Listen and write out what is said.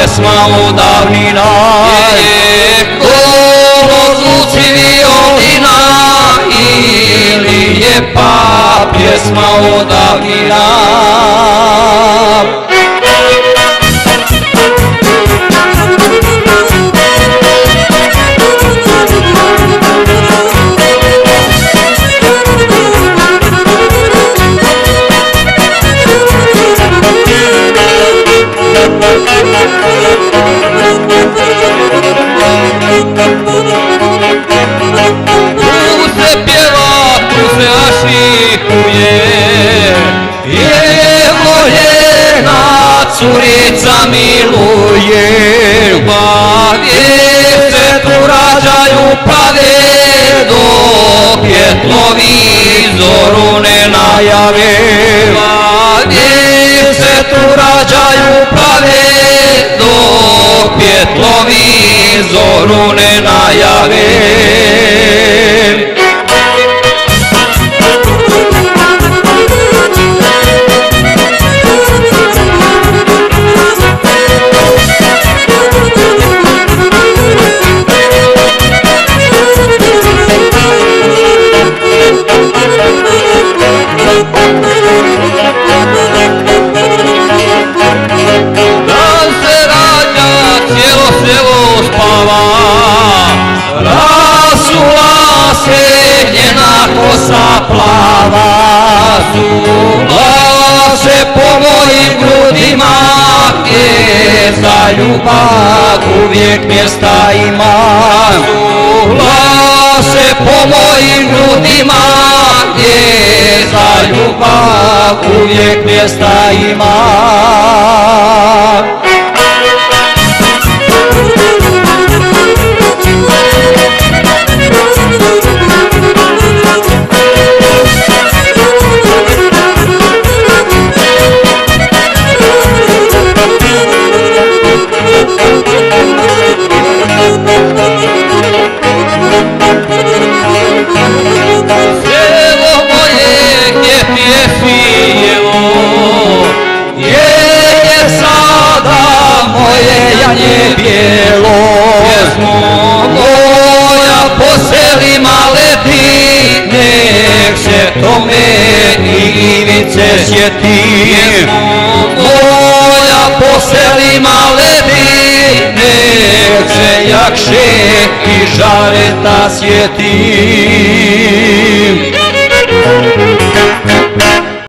pjesma u davnina, kolo zvuči violina, ili lijepa pjesma u davnina. Tu se pjeva, tu se ašikuje, evo jedna curica miluje, gdje se tu rađaju prave, dok je televizor ne najave. Gdje se tu rađaju prave, dok je televizor ne najave. Rasula se njena kosa plava, sula se po mojim grudima, gdje za ljubav uvijek mjesta ima. Sula se po mojim grudima, gdje za ljubav uvijek mjesta ima. Selo moje gdje pjefijevo, gdje je sada moje janje bijelo. Pjesmo moja po selima leti, nek se tome Ivice sjeti. Pjesmo moja po selima leti, nek se jakše i žareta sjeti.